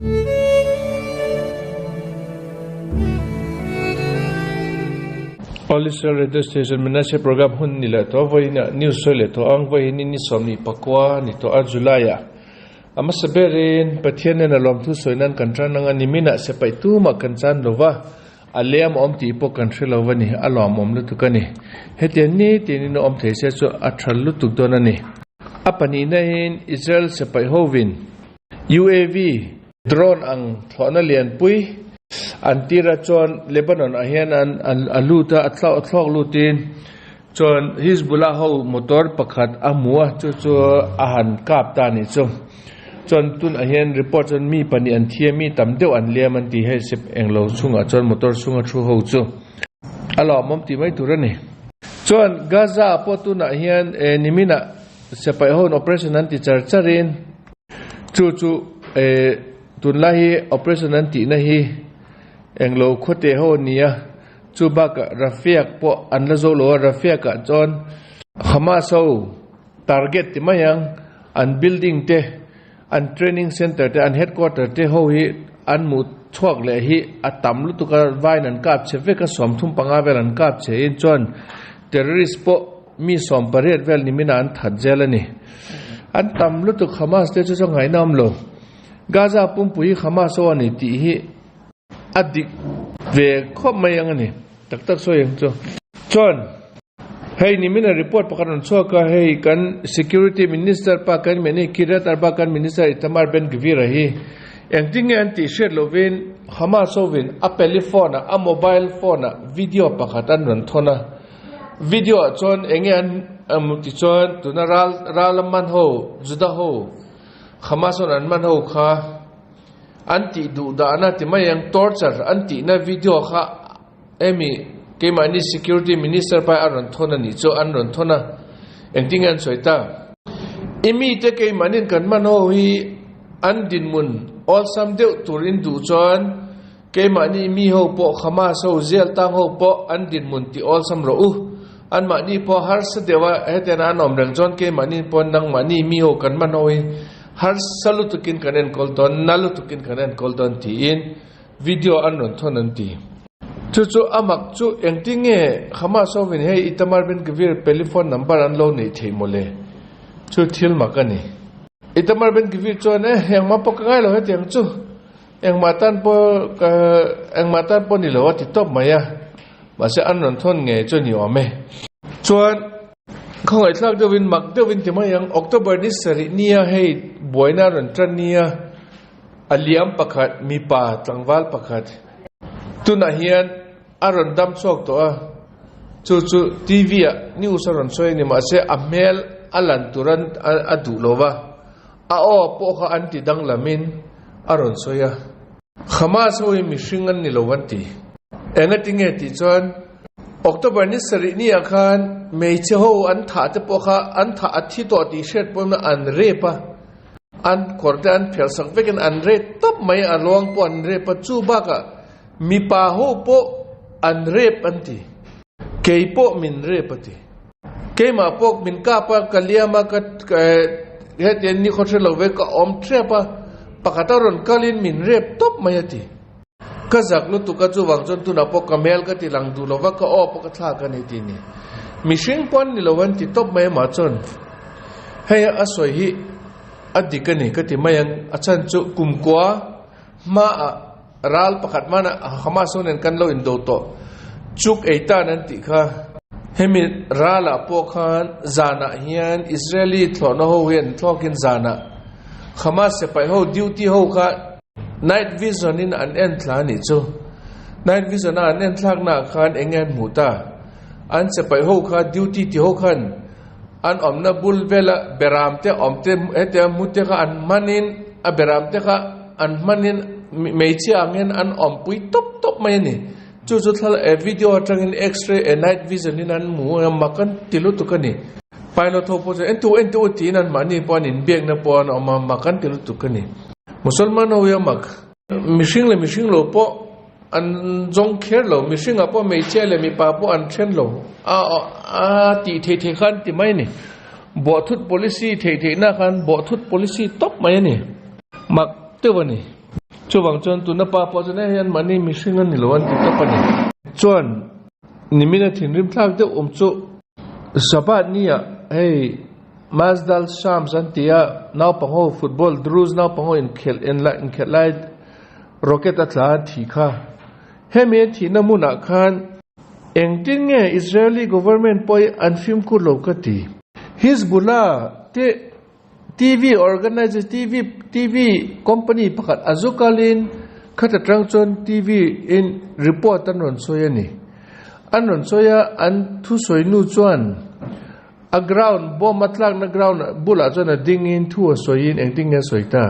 Police radio station menase program hun nila to voi na news sole to ang voi ni somi pakwa ni to Julaya ama saberin pathian na lom thu soinan kantran nga nimina se paitu ma kanchan lova aliam om ti po country lova ni alom om lu tu kani hetian ni tin no om these so athal lu tu don ani apani na in Israel se pai hovin UAV drone ang thona lian pui antira chon Lebanon ahian an aluta athlok lutin chon Hezbollah ho motor pakhat amua chu ahan kap ta ni chu chon tun ahian report chon mi pani an thiami tamdeu an liam an ti he sip englo chunga chon motor chunga thu ho chu alo mom ti mai turani chon Gaza potuna ahian nimina sepai hon operation an ti charcharin chu tunlahi operation an ti na hi englo khote ho nia chubaka rafiak po anlazo lo rafiak chon Hamas ho target ti mayang an building te an training center te an headquarter te ho hi an mu chhuak le hi atam lu tu ka vain an kap che ve ka som thum panga vel an kap che in chon terrorist po mi som paret vel ni mina an that jelani an tam lu tu Hamas te chu ngai nam lo Gaza pum pui Hamas ho ani ti hi adik ve khop mayang ani tak so yang chon hey ni mina report pakaron so ka hey kan security minister pa kan meni kirat arba kan minister Itamar Ben Gvir hi engting anti shed lovin Hamas ovin a telephone a mobile phone video pakatan ran thona video chon engen amuti chon tunaral ralaman ho juda ho Hamas on man ho kha anti du da na ti mayang torture anti na video kha emi ke mani security minister pa aron thona ni cho aron thona engting an soita imi te ke manin kan man ho hi an din mun all sam deu turin du chon ke mani mi ho po Hamas ho zel tang ho po an din mun ti all sam ro an mani po har se dewa hetena nom rang chon ke mani pon nang mani mi ho kan man ho har salu tukin kanen kolton nalu tukin kanen kolton ti in video anon thonan ti chu amak chu engtinge Hamas ovin he Itamar Ben Gvir telephone number an lo nei theimole chu thil makani Itamar Ben Gvir chon heng ma pokangai lo hetiang chu engmatan po ni lo ti top maya ma se anon thon nge chu ni ome chuan không ai thắc Devin mặc Devin thì mấy yang October ni sari nia hay buổi na ron tran nia aliam pakhat mi pa tangwal pakhat tu na hian aron dam chok to a chu TV a news ron soi ni ma se amel alan turan adu lova a o po kha anti dang lamin aron soya Hamas hoi mi shingan ni lowanti engatinge ti chon October ni sari ni akhan mei che ho an tha te po kha an tha athi to ti shet pom na an re pa an kordan phel sak veken an re top mai along po an re pa chu ba ka mi pa ho po an re panti ke po min re pati ke ma pok min ka pa kaliama ka het yen ni khotre lo ve ka om tre pa pakataron kalin min re top mai ati kazak lu tu ka chu wang chon tu na po kamel ka ti lang du lo wa ka o po ka thla ka ni ti ni mishing pon ni lo wan ti top mai ma chon hey asoi hi adikani ka ti mayang achan chu kumkwa ma ral pakhat mana Hamas onen kan lo in do to chuk eita nan ti kha hemi rala po khan zana hian Israeli thlono ho hen thlokin zana Hamas se pai ho duty ho kha night vision in an entla ni chu night vision an entlak na khan engen muta an se pai ho kha duty ti ho khan an omna bul vela beram te omte ete mute kha an manin a beram te kha an manin meichi angen an ompui top mai ni chu thal a video atangin x-ray a night vision in an mu makan tilu tukani pilot ho po ento ti nan mani pon in bek na pon makan tilu tukani Musulman ho yamak mishing lo po an jong kher lo mishing apo mei che le mi pa po an chen lo a ti the khan ti mai ni bo thut policy the na khan bo thut policy top mai ni mak te wani chu wang chuan tuna pa po chuan hian mani mihring an ni lo an ti to pani chuan nimina thin rim thlak de chu sabat nia hey Mazdal Shams antia naw pango football drus naw pango in khel lai rocket atla thi kha heme thi namuna khan engting nge Israeli government poi anfim ku lokati Hezbollah te TV organizer TV company pakhat azukalin khata trangchon TV in report anon soyani anon soya an thu soinu chuan a ground bom matlak na ground bula chona dingin thu soyin engting nge soita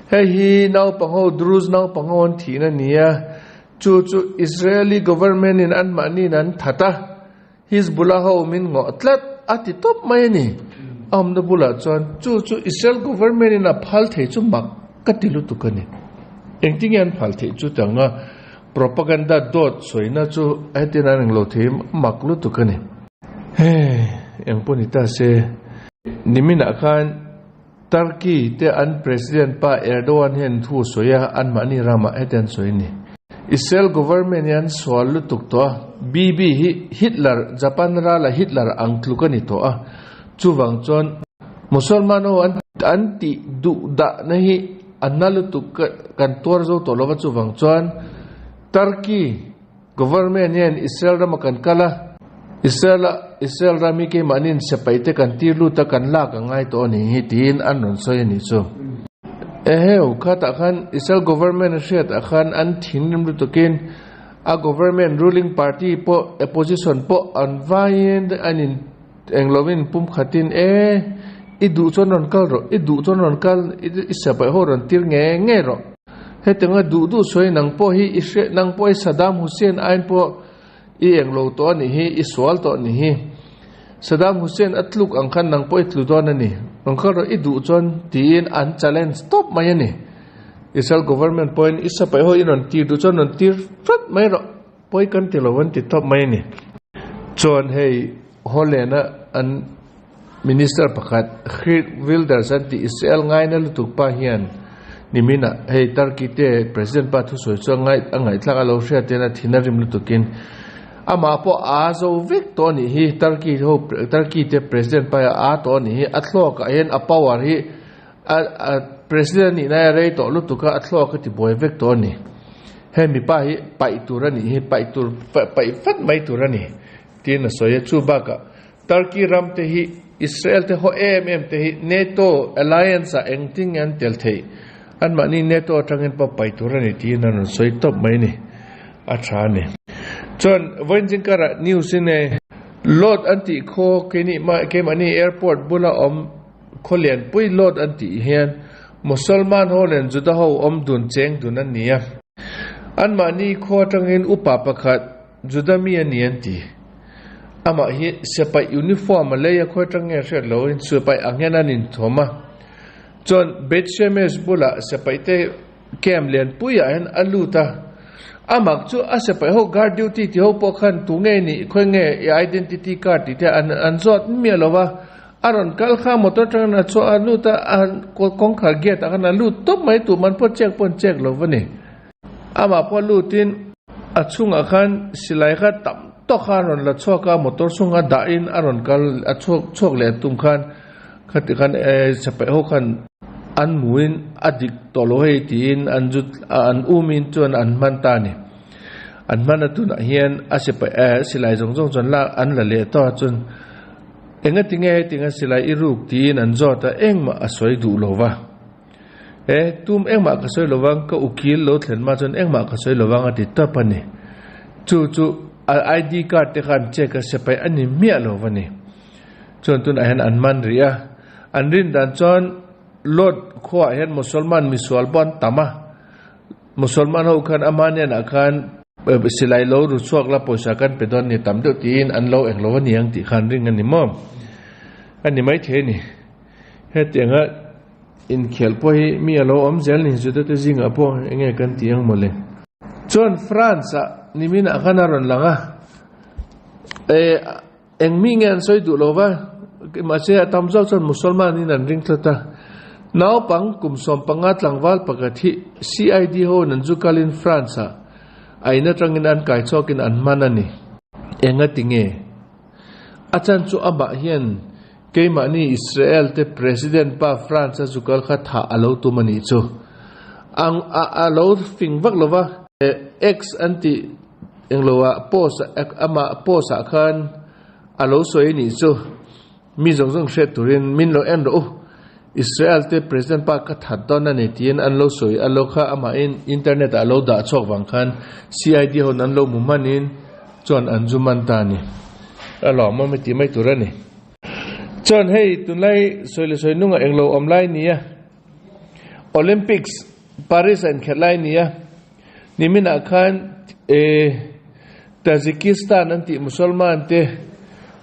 hei hi naw pango drus naw pango an thina nia chu Israeli government in an mani nan thata Hezbollah ho min ngo atlat ati top mai ni amna bula chon chu Israel government in a phal the chu mak katilu tukani engting an phal the chu tanga propaganda dot soina chu atina nang lo the maklu tukani hey yang punita se nimina khan Turkey te an president pa Erdogan hen thu soya an mani rama eten soini Israel government yan swal lutuk to BB Hitler Japan rala Hitler ang tlukani to chuwang chon musulmano anti du da nahi analutuk kan tor zo to lova chuwang chon Turkey government yan Israel rama kan kala Israel rami ke manin sepaite kan tirlu ta kan la ka ngai to ni hitin anon soyani so eheu khata khan Israel government shet akhan an thinrim lu tokin a government ruling party po opposition po anvain anin englovin pum khatin idu chonon kal isapai horon tir nge ro hetenga du soi nang po hi isre nang po Saddam Hussein ain po i englo to ni hi iswal to ni hi Saddam Hussein atluk ang khan nang po itlu to na ni angkar idu chon tin an challenge stop mai ni Israel government point isa pa ho inon tir du chon non tir fat mai ro poi kan tilawan ti top mai ni chon hey holena an minister pakhat Geert Wilders anti Israel ngai na lutuk pa hian nimina hey Turkey te president pa thu soi cho ngai angai thlak alo hria te na thinarim lutukin ama po azo victor ni hi Turkey te president pa a to ni hi athlok a hen a power hi a president ni na rei to lutuka athlok ti boy victor ni he mi pa hi pai turani hi pai fat mai turani tin soya chubaka Turkey ram te hi Israel te ho te hi NATO alliance a engting an tel thei an mani NATO atangin pa pai turani tin an soi top mai ni a thani chon voinjingkara news ne lot anti kho keni ma ke mani airport bula kholian pui lot anti hian musulman holen juda ho dun cheng dun an nia an mani kho tangin upa pakhat juda mi an anti ama hi sepai uniform leya kho tange se lo in sepai angyan anin thoma chon betchemes bula sepai te kem len pui an aluta amak chu asepai ho guard duty ti ho pokhan tu nge ni khonge identity card ti te an zot mielowa aron kal kha motor tang na cho anu ta an kong khar get akana lu top mai tu man po check lovani ama po lutin achunga khan silai kha tam to kharon la choka motor sunga da in aron kal achok le tum khan khati khan sepai ho khan an muin adik tolo hei tin an umin chuan an manta ni an manatuna hian asepa silai jongjong chon la an la le to chun enga tinga silai iruk tin an zota engma asoi du lova tum engma ka soi lowang ka ukil lo thlen ma chon engma ka soi lowang ati tapani chu ID card te khan check asepa ani mia lovani chon tun a hen an man ria an rin dan chon lot khwa hen musulman miswal bon tama musulman ho khan amanian akhan silai lo ru chuak la poisa kan pedon ni tam deuh tin an lo eng lo niang ti khan ring ani mom ani mai the ni he tenga in khel po hi mi alo om zel ni zu te jinga po enge kan tiang mole chon France ni min akhanaron langa eng mi ngen soi du lova ma se tam zo chon musulman ni nan ring thata Now pang kumsom pangat langwal pagati CID ho nanjukalin France aina trangin an kai chokin an manani enga tinge achan chu aba hian keima ni Israel te president pa France zukal kha tha alo tumani chu ang alo fingwak lova ex anti englowa posa ama posa khan alo soi ni chu mi zongjong she turin min lo en ro Israel te president pa ka that don ani tien an lo soi alo kha ama in internet alo da chok wang khan CID hon an lo mumanin chon anjuman tani alo ma me ti mai turani chon hei tunlai soile soi nunga englo online nia Olympics Paris and khelai nia nimina khan Tajikistan anti musulman te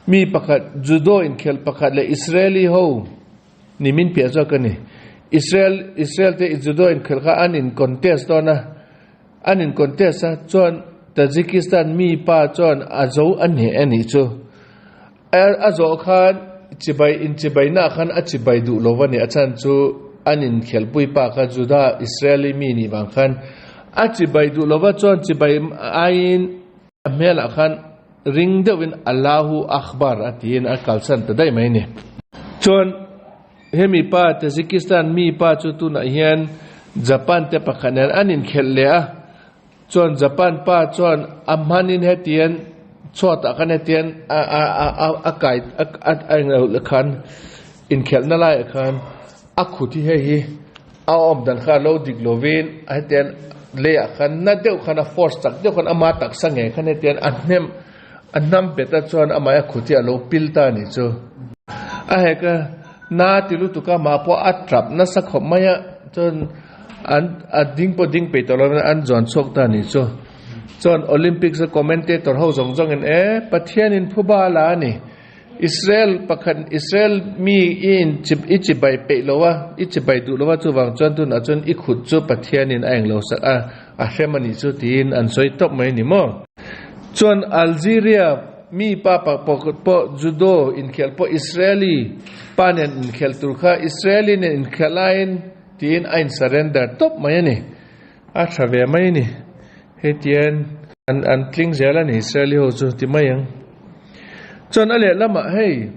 mi pakhat judo in khel pakhat le Israeli ho nimin piazo kani Israel te judo in khelka anin contest dona anin contest a chon Tajikistan mi pa chon azo anhe ani chu azo khan chibai na khan achibai du lovani achan chu anin khelpui pa kha juda Israeli mi ni wang khan achibai du lova chon chibai ain mela khan ring dewin Allahu Akbar atin akalsan ta dai mai ni chon hemi pa Tajikistan mi pa chu tu na hian Japan te pakhaner anin khelle a chon Japan pa chon amhanin hetian chota kan hetian a kai a khan in khelna lai khan akhuti he hi a om dan kha lo diglovin hetian le khan na deu khan a force tak deu khan ama tak sange khan hetian annam beta chon amaya khuti alo pilta ni chu a heka na tilu tuka ma po atrap na sakhom maya chon an ading po ding pe tolon an jon chok ta ni chu chon Olympics commentator ho jongjong en pathian in phuba la ni Israel pakhan Israel mi in ichibai pe lowa ichibai du lowa chu wang chon tu na chon I khut chu pathian in aeng lo sa a hemani chu tin an soi top mai ni mo chon Algeria mi pa po judo in khel po Israeli panen in khel turkha Israeli ne in khelain tin ein surrender top mai ni a thave mai ni hetian an tling zela ni Israeli ho chu ti mai yang chon ale lama hey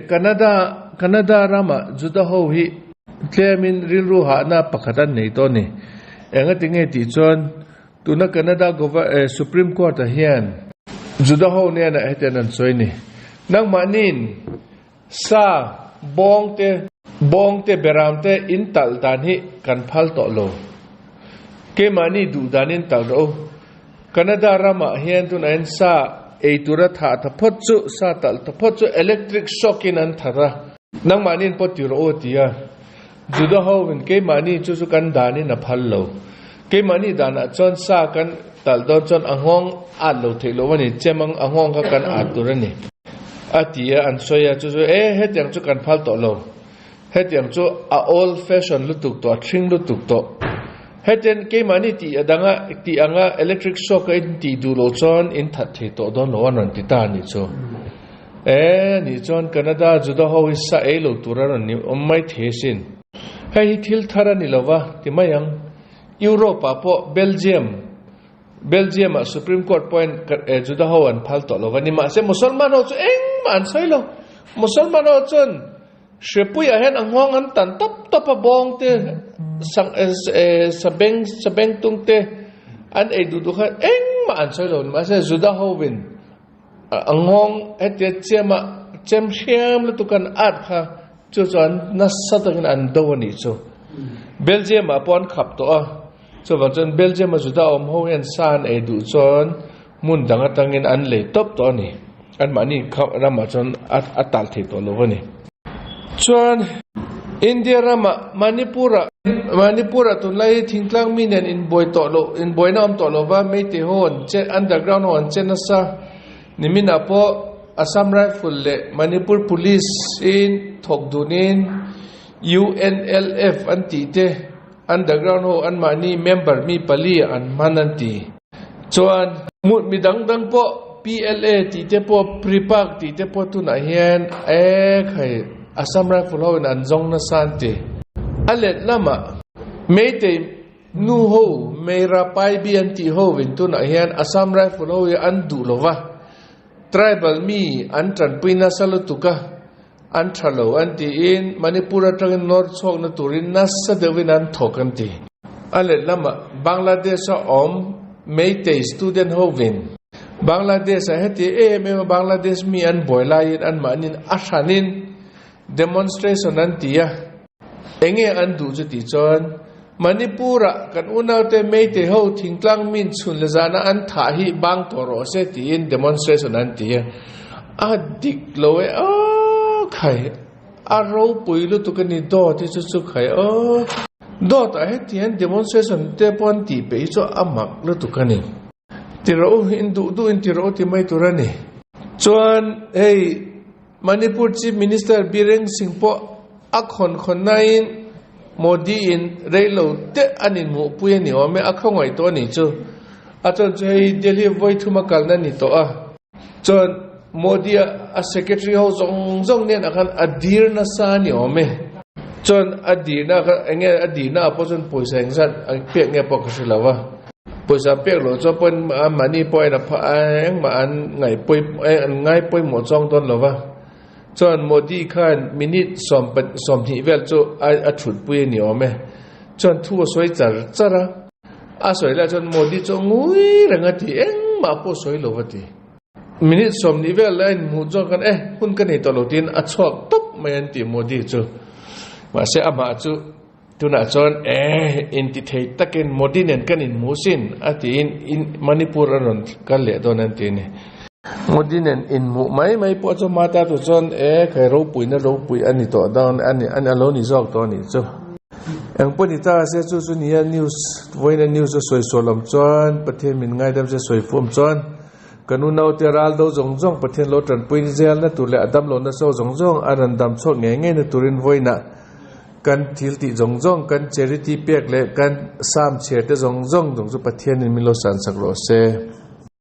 Canada rama juda ho hi tlemin rilru ha na pakhatan nei to ni enga tinge ti chon tuna Canada Supreme Court a hian juda ho ne na heten an soi ni nang manin sa bong te beramte in tal dan hi kan phal to lo ke mani du danin tal ro Canada rama hian tun an sa eitura tha phot chu sa tal phot chu electric shock in an thara nang manin poti ro tia juda ho win ke mani chu kan dani na phal lo ke mani dana chon sa kan tal don chon angong at lo thelo wani chemang angong ka kan aturani atia an soya chu hetiang chu kan phal to lo hetiang chu a old fashion lutuk to thing lutuk to heten ke mani ti adanga ti anga electric shock in ti du lo chon in that the to don lo an ti ta ni chu ni chon Canada juda ho sa e lo turan ni mai thesin hei thil thara ni lova ti mayang Europe po Belgium Supreme Court point juda ho an phal to lo wani ma se musulman ho chu eng man soilo musulman ho chon shepui a hen angong an tan top bong te sang sabeng tung te an e du kha eng man soilo ma se juda ho win angong ete chem shiam lu tukan at kha chu chon na satang an do ni chu Belgium upon khap to so wachon Belgium juda om ho en san e du chon mun danga tangin an le top to ni an mani rama chon atal the to lo ni chon India rama Manipura to lai thingtlang minen in boy to lo in boy nam to lo ba me te hon che underground hon chenasa nimina po Assam Rifle le Manipur Police in Thokdunin UNLF anti te underground ho an mani member mi pali an mananti chuan mut midang dang po PLA ti te po pripak ti te po tu na hian khai Assam Rifle ho an zong na santi alet lama meite nu ho mera pai bi anti ho win tu na hian Assam Rifle ho an du lova tribal mi an tran puina salutuka an thalo anti in Manipura tang north chok na turin nasa devin an thokanti alet lama Bangladesh om meite student ho win Bangladesh heti me Bangladesh mi an boilain an manin ashanin demonstration an tia enge an du ju ti chon Manipura kan unaute meite ho thingtlang min chun le zana an tha hi bang toro se ti in demonstration an tia adik loe o khai aro puilu tu kan ni do ti chu khai o do ta heti an demonstration te pon ti pe cho amak lu tu kan ni tiro hindu du in tiro ti mai turani chuan hey Manipur Chief Minister Bireng Singpo akhon khonain Modi in reilo te anin mu puye ni ome akhongai to ni chu achon chei Delhi voi thuma kalna ni to a chon Modi a secretary ho zong nen akan adir na sa ni ome chon adir na enge adir na apon poisa engsan pek nge pokasilawa poisa pek lo cho pon mani poi na pha ang ma an ngai poi an ngai poi mo chong ton lova chon Modi khan minute som hi vel cho a thut pui ni ome chon thu soi chara a soi la chon Modi cho ngui ranga ti eng ma po soi lovati minute som ni vel line mu jo kan hun kan ni to lo tin a chok top mai an ti Modi chu ma se ama chu tuna chon inti thei taken Modi nen kan in musin ati in Manipur anon kan le don an ti ni Modi nen in mu mai po cho mata to chon khai ro pui na ro pui ani to down ani alone is ok to ni chu ang poni ta se chu ni news voina news soi solom chon pathen min ngai dam se soi fom chon kanu nau te ral do jong pathen lo tran pui ni zel na tu le adam lo na so jong aran dam chok nge na turin voina kan thil ti jong kan charity pek le kan sam che te jong chu pathen min lo san sak ro se